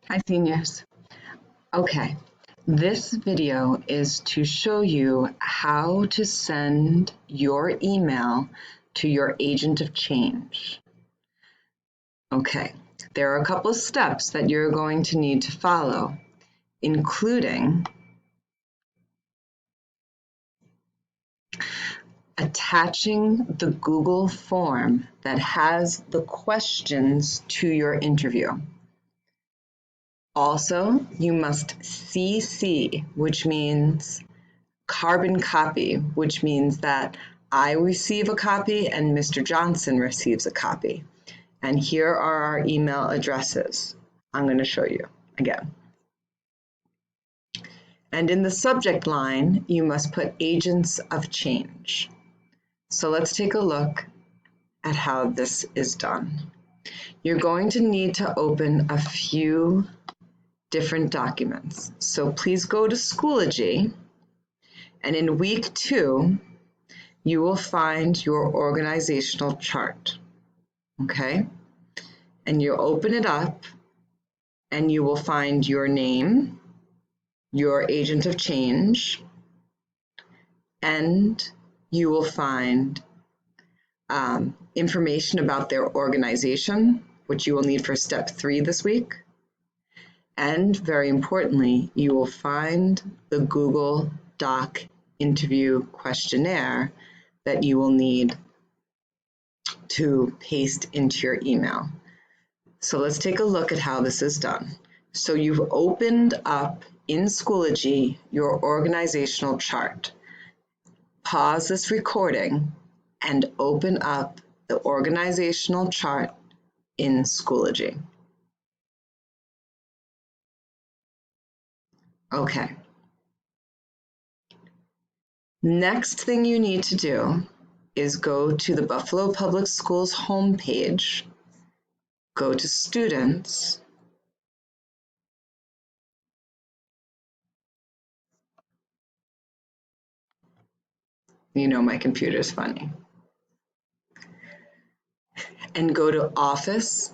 Hi, seniors. Okay, this video is to show you how to send your email to your agent of change. Okay, there are a couple of steps that you're going to need to follow, including attaching the Google form that has the questions to your interview. Also, you must CC, which means carbon copy, which means that I receive a copy and Mr. Johnson receives a copy. And here are our email addresses. I'm going to show you again. And in the subject line, you must put agents of change. So let's take a look at how this is done. You're going to need to open a few different documents. So please go to Schoology, and in week 2, you will find your organizational chart, okay? And you'll open it up and you will find your name, your agent of change, and you will find information about their organization, which you will need for step 3 this week. And very importantly, you will find the Google Doc interview questionnaire that you will need to paste into your email. So let's take a look at how this is done. So you've opened up in Schoology your organizational chart. Pause this recording and open up the organizational chart in Schoology. Okay. Next thing you need to do is go to the Buffalo Public Schools homepage, go to Students, you know my computer's funny, and go to Office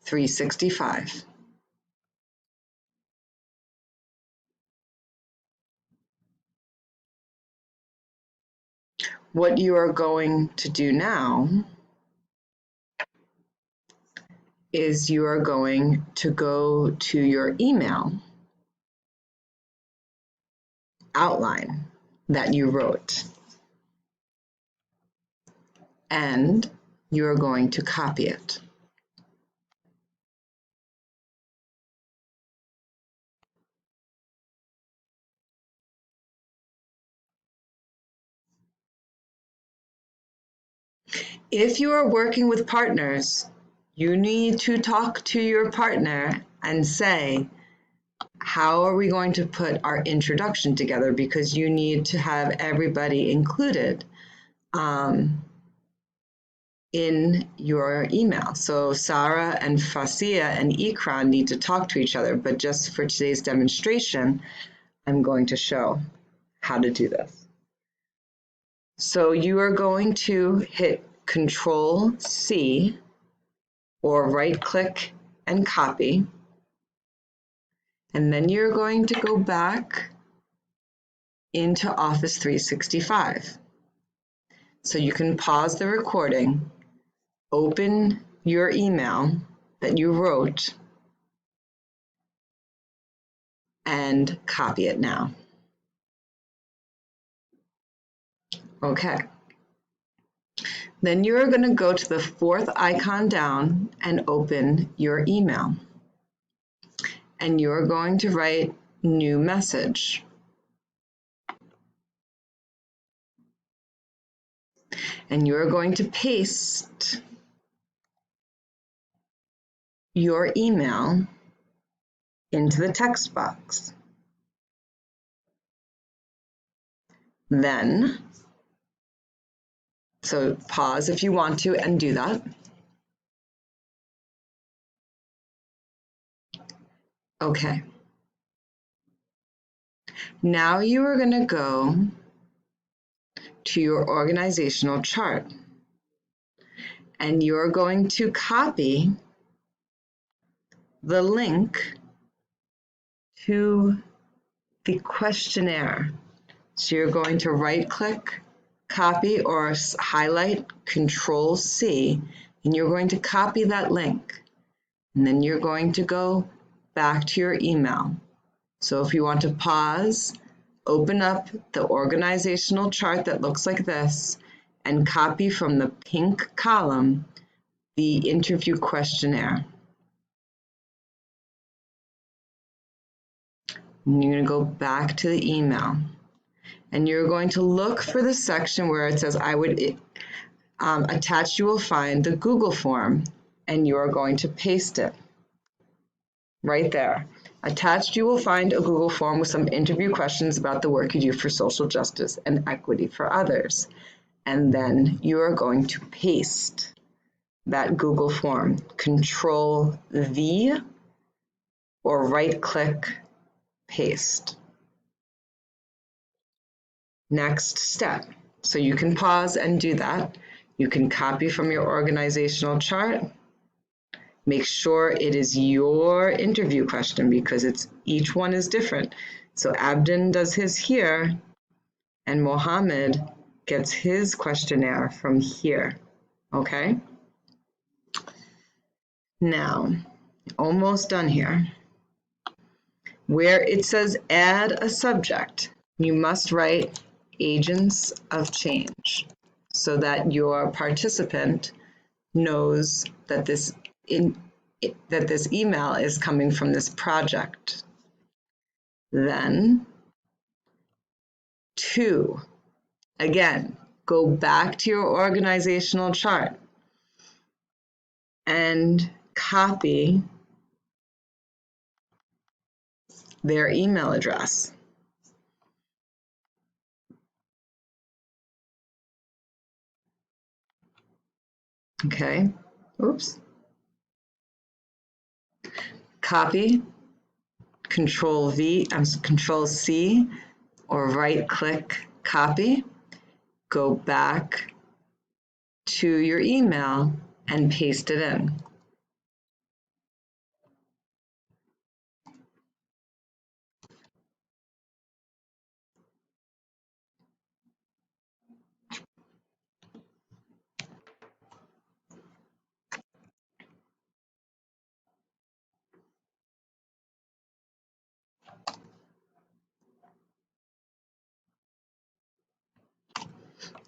365. What you are going to do now is you are going to go to your email outline that you wrote, and you're going to copy it. If you are working with partners, you need to talk to your partner and say, how are we going to put our introduction together? Because you need to have everybody included in your email. So Sarah and Fasia and Ikran need to talk to each other, but just for today's demonstration, I'm going to show how to do this. So you are going to hit Control C or right click and copy. And then you're going to go back into Office 365. So you can pause the recording, open your email that you wrote, and copy it now. Okay. Then you're going to go to the 4th icon down and open your email. And you're going to write new message. And you're going to paste your email into the text box. Then, so pause if you want to and do that. Okay. Now you are going to go to your organizational chart, and you're going to copy the link to the questionnaire. So you're going to right-click, copy, or highlight Control-C, and you're going to copy that link. And then you're going to go back to your email. So if you want to pause, open up the organizational chart that looks like this and copy from the pink column the interview questionnaire. And you're going to go back to the email. And you're going to look for the section where it says, attached you will find the Google form, and you're going to paste it right there. Attached you will find a Google form with some interview questions about the work you do for social justice and equity for others. And then you are going to paste that Google form. Control-V or right-click, paste. Next step. So you can pause and do that. You can copy from your organizational chart. Make sure it is your interview question because each one is different. So Abdin does his here, and Mohammed gets his questionnaire from here. Okay? Now, almost done here. Where it says add a subject, you must write agents of change so that your participant knows that this email is coming from this project. Then 2, again, go back to your organizational chart and copy their email address. Okay, oops. Copy, Control-C, or right-click, copy. Go back to your email and paste it in.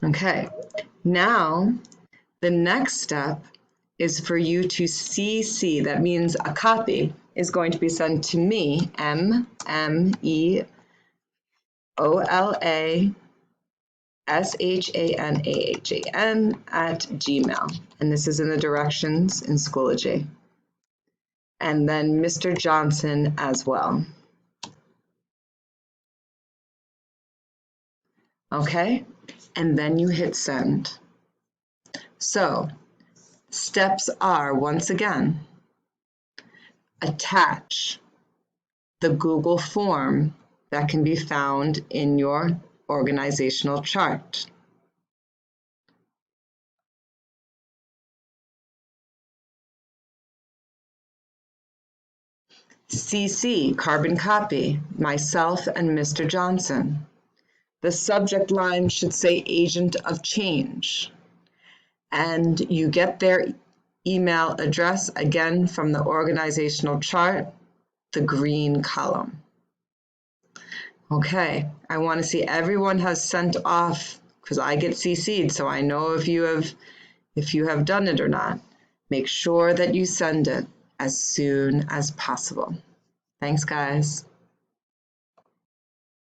Okay, now the next step is for you to CC. That means a copy is going to be sent to me, MEMEOLASHANAHAN and this is in the directions in Schoology. And then Mr. Johnson as well. Okay, and then you hit send. So steps are, once again, attach the Google form that can be found in your organizational chart. CC, carbon copy, myself and Mr. Johnson. The subject line should say agent of change. And you get their email address again from the organizational chart, the green column. Okay, I want to see everyone has sent off because I get CC'd, so I know if you have done it or not. Make sure that you send it as soon as possible. Thanks, guys.